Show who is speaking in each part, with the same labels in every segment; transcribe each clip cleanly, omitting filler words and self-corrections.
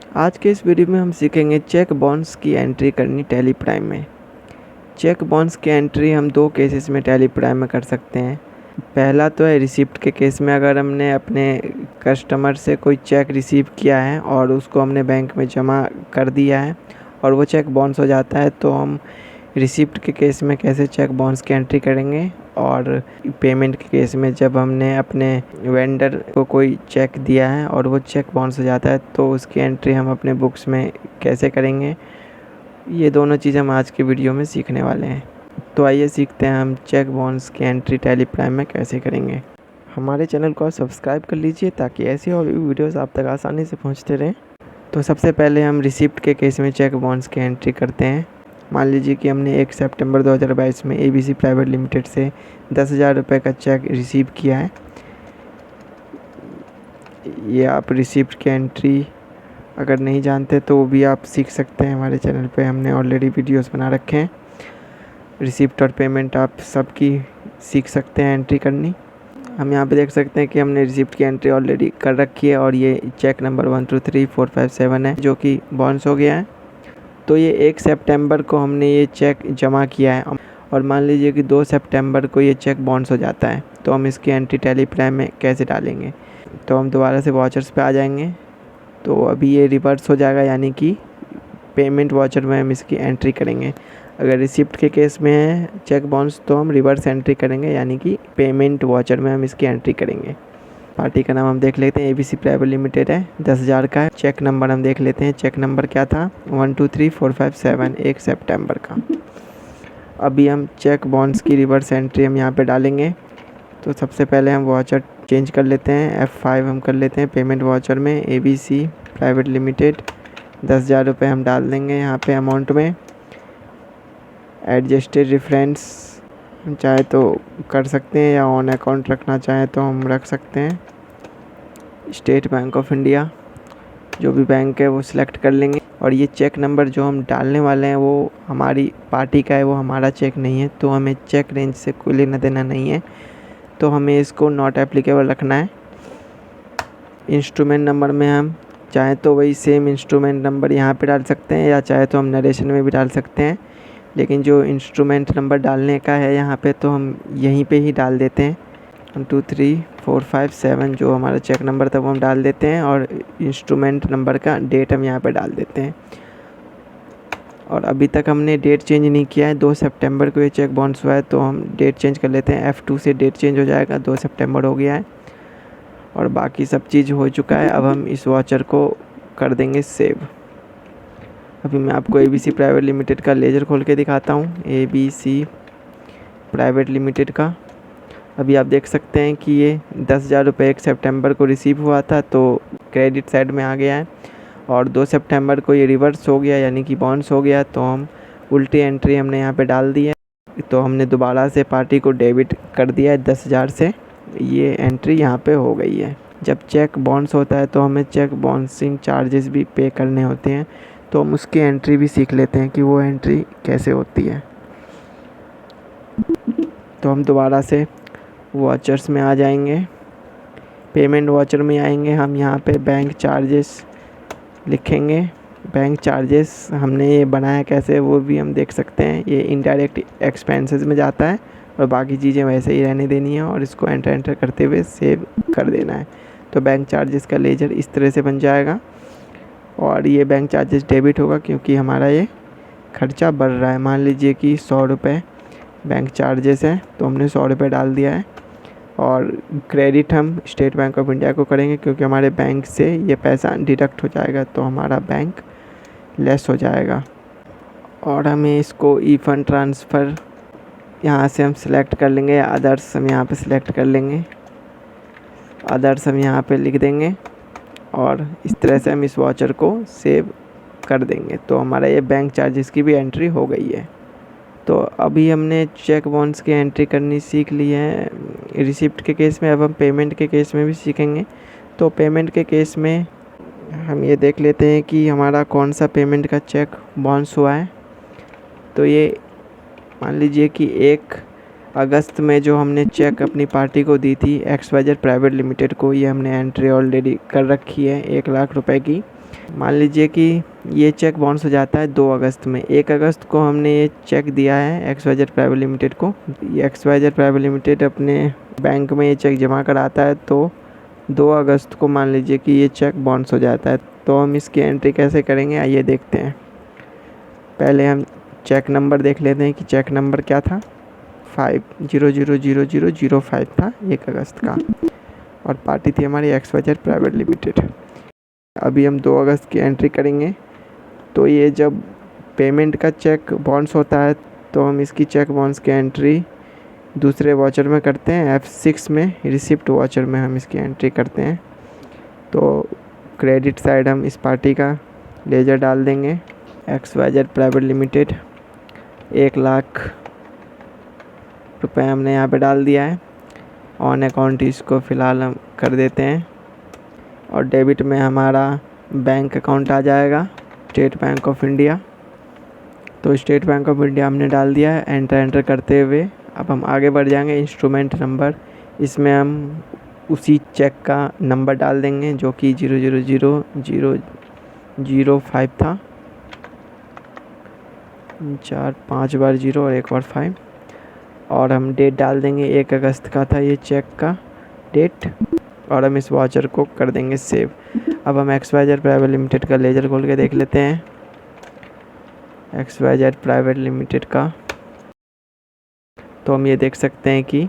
Speaker 1: आज के इस वीडियो में हम सीखेंगे चेक बाउंस की एंट्री करनी टैली प्राइम में। चेक बाउंस की एंट्री हम दो केसेस में टैली प्राइम में कर सकते हैं। पहला तो है रिसिप्ट के केस में, अगर हमने अपने कस्टमर से कोई चेक रिसीव किया है और उसको हमने बैंक में जमा कर दिया है और वो चेक बाउंस हो जाता है, तो हम रिसिप्ट के केस में कैसे चेक बाउंस की एंट्री करेंगे। और पेमेंट के केस में जब हमने अपने वेंडर को कोई चेक दिया है और वो चेक बाउंस हो जाता है, तो उसकी एंट्री हम अपने बुक्स में कैसे करेंगे। ये दोनों चीज़ हम आज के वीडियो में सीखने वाले हैं। तो आइए सीखते हैं हम चेक बाउंस की एंट्री टैली प्राइम में कैसे करेंगे। हमारे चैनल को सब्सक्राइब कर लीजिए ताकि ऐसी और भी वीडियोस आप तक आसानी से पहुंचते रहें। तो सबसे पहले हम रिसिप्ट के केस में चेक बाउंस की एंट्री करते हैं। मान लीजिए कि हमने 1 सितंबर 2022 में ABC प्राइवेट लिमिटेड से 10,000 रुपये का चेक रिसीव किया है। ये आप रिसिप्ट की एंट्री अगर नहीं जानते तो वो भी आप सीख सकते हैं। हमारे चैनल पे हमने ऑलरेडी वीडियोस बना रखे हैं। रिसिप्ट और पेमेंट आप सबकी सीख सकते हैं एंट्री करनी। हम यहाँ पे देख सकते हैं कि हमने रिसिप्ट की एंट्री ऑलरेडी कर रखी है और ये चेक नंबर 123457 है जो कि बाउंस हो गया है। तो ये 1 सितंबर को हमने ये चेक जमा किया है और मान लीजिए कि 2 सितंबर को ये चेक बाउंस हो जाता है, तो हम इसकी एंट्री टैली प्राइम में कैसे डालेंगे। तो हम दोबारा से वाचर्स पे आ जाएंगे। तो अभी ये रिवर्स हो जाएगा, यानी कि पेमेंट वाचर में हम इसकी एंट्री करेंगे। अगर रिसिप्ट के केस में है चेक बाउंस तो हम रिवर्स एंट्री करेंगे, यानी कि पेमेंट वाचर में हम इसकी एंट्री करेंगे। पार्टी का नाम हम देख लेते हैं, ABC प्राइवेट लिमिटेड है, 10,000 का है। चेक नंबर हम देख लेते हैं, चेक नंबर क्या था 123457, 1 सितंबर का। अभी हम चेक बाउंस की रिवर्स एंट्री हम यहाँ पे डालेंगे। तो सबसे पहले हम वाचर चेंज कर लेते हैं, F5 हम कर लेते हैं पेमेंट वाचर में। ABC प्राइवेट लिमिटेड 10,000 रुपये हम डाल देंगे यहाँ पे अमाउंट में। एडजस्टेड रेफरेंस हम चाहे तो कर सकते हैं या ऑन अकाउंट रखना चाहें तो हम रख सकते हैं। स्टेट बैंक ऑफ इंडिया, जो भी बैंक है वो सिलेक्ट कर लेंगे। और ये चेक नंबर जो हम डालने वाले हैं वो हमारी पार्टी का है, वो हमारा चेक नहीं है, तो हमें चेक रेंज से कोई लेना देना नहीं है, तो हमें इसको नॉट एप्लीकेबल रखना है। इंस्ट्रूमेंट नंबर में हम चाहे तो वही सेम इंस्ट्रूमेंट नंबर यहाँ पे डाल सकते हैं या चाहे तो हम नरेशन में भी डाल सकते हैं, लेकिन जो इंस्ट्रूमेंट नंबर डालने का है यहाँ पे तो हम यहीं पे ही डाल देते हैं। 123457 जो हमारा चेक नंबर था वो हम डाल देते हैं और इंस्ट्रूमेंट नंबर का डेट हम यहाँ पे डाल देते हैं। और अभी तक हमने डेट चेंज नहीं किया है, 2 सितंबर को ये चेक बाउंस हुआ है, तो हम डेट चेंज कर लेते हैं। F2 से डेट चेंज हो जाएगा, 2 सितंबर हो गया है और बाकी सब चीज़ हो चुका है। अब हम इस वाचर को कर देंगे सेव। अभी मैं आपको ABC प्राइवेट लिमिटेड का लेजर खोल के दिखाता हूँ, ABC प्राइवेट लिमिटेड का। अभी आप देख सकते हैं कि ये 10,000 रुपये 1 सितंबर को रिसीव हुआ था, तो क्रेडिट साइड में आ गया है और 2 सितंबर को ये रिवर्स हो गया, यानी कि बाउंस हो गया, तो हम उल्टी एंट्री हमने यहाँ पे डाल दी है। तो हमने दोबारा से पार्टी को डेबिट कर दिया है 10,000 से, ये एंट्री यहाँ पे हो गई है। जब चेक बाउंस होता है तो हमें चेक बाउंसिंग चार्जेस भी पे करने होते हैं, तो हम उसकी एंट्री भी सीख लेते हैं कि वो एंट्री कैसे होती है। तो हम दोबारा से वाचर्स में आ जाएंगे, पेमेंट वाचर में आएंगे। हम यहाँ पे बैंक चार्जेस लिखेंगे। बैंक चार्जेस हमने ये बनाया कैसे वो भी हम देख सकते हैं। ये इनडायरेक्ट एक्सपेंसेस में जाता है और बाकी चीज़ें वैसे ही रहने देनी है और इसको एंटर करते हुए सेव कर देना है। तो बैंक चार्जेस का लेजर इस तरह से बन जाएगा और ये बैंक चार्जेस डेबिट होगा क्योंकि हमारा ये खर्चा बढ़ रहा है। मान लीजिए कि 100 रुपये बैंक चार्जेस है, तो हमने 100 रुपये डाल दिया है। और क्रेडिट हम स्टेट बैंक ऑफ इंडिया को करेंगे क्योंकि हमारे बैंक से ये पैसा डिडक्ट हो जाएगा, तो हमारा बैंक लेस हो जाएगा। और हमें इसको ई फंड ट्रांसफ़र यहाँ से हम सिलेक्ट कर लेंगे, अदर्स हम यहाँ पे सिलेक्ट कर लेंगे, अदर्स हम यहाँ पे लिख देंगे और इस तरह से हम इस वाचर को सेव कर देंगे। तो हमारा ये बैंक चार्जेस की भी एंट्री हो गई है। तो अभी हमने चेक बाउंस की एंट्री करनी सीख ली है रिसिप्ट के केस में। अब हम पेमेंट के केस में भी सीखेंगे। तो पेमेंट के केस में हम ये देख लेते हैं कि हमारा कौन सा पेमेंट का चेक बाउंस हुआ है। तो ये मान लीजिए कि 1 अगस्त में जो हमने चेक अपनी पार्टी को दी थी XYZ प्राइवेट लिमिटेड को, ये हमने एंट्री ऑलरेडी कर रखी है 1 लाख रुपए की। मान लीजिए कि ये चेक बाउंस हो जाता है 2 अगस्त में। 1 अगस्त को हमने ये चेक दिया है XYZ प्राइवेट लिमिटेड को। ये XYZ प्राइवेट लिमिटेड अपने बैंक में ये चेक जमा कराता है, तो 2 अगस्त को मान लीजिए कि ये चेक बाउंस हो जाता है। तो हम इसकी एंट्री कैसे करेंगे, आइए देखते हैं। पहले हम चेक नंबर देख लेते हैं कि चेक नंबर क्या था। 50000005 था 1 अगस्त का, और पार्टी थी हमारी XYZ प्राइवेट लिमिटेड। अभी हम 2 अगस्त की एंट्री करेंगे। तो ये जब पेमेंट का चेक बाउंस होता है तो हम इसकी चेक बाउंस की एंट्री दूसरे वाचर में करते हैं, F6 में, रिसिप्ट वाचर में हम इसकी एंट्री करते हैं। तो क्रेडिट साइड हम इस पार्टी का लेजर डाल देंगे। XYZ प्राइवेट लिमिटेड 1,00,000 रुपये हमने यहाँ पे डाल दिया है। ऑन अकाउंट इसको फ़िलहाल हम कर देते हैं, और डेबिट में हमारा बैंक अकाउंट आ जाएगा, स्टेट बैंक ऑफ इंडिया। तो स्टेट बैंक ऑफ इंडिया हमने डाल दिया है एंटर करते हुए। अब हम आगे बढ़ जाएंगे। इंस्ट्रूमेंट नंबर, इसमें हम उसी चेक का नंबर डाल देंगे जो कि 000005 था। 5 बार 0 और 1 बार 5, और हम डेट डाल देंगे 1 अगस्त का था ये चेक का डेट, और हम इस वाचर को कर देंगे सेव। अब हम XYZ प्राइवेट लिमिटेड का लेजर खोल के देख लेते हैं। XYZ प्राइवेट लिमिटेड का, तो हम ये देख सकते हैं कि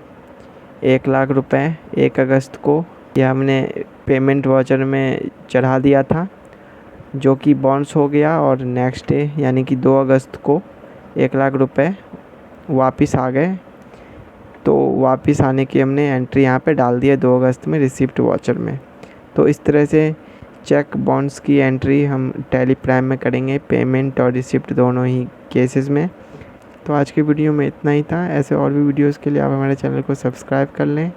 Speaker 1: 1,00,000 रुपये 1 अगस्त को ये हमने पेमेंट वाचर में चढ़ा दिया था, जो कि बाउंस हो गया, और नेक्स्ट डे यानी कि 2 अगस्त को 1,00,000 रुपये वापस आ गए। तो वापस आने की हमने एंट्री यहाँ पे डाल दी है 2 अगस्त में रिसिप्ट वाचर में। तो इस तरह से चेक बाउंस की एंट्री हम टैली प्राइम में करेंगे, पेमेंट और रिसिप्ट दोनों ही केसेस में। तो आज की वीडियो में इतना ही था। ऐसे और भी वीडियोस के लिए आप हमारे चैनल को सब्सक्राइब कर लें।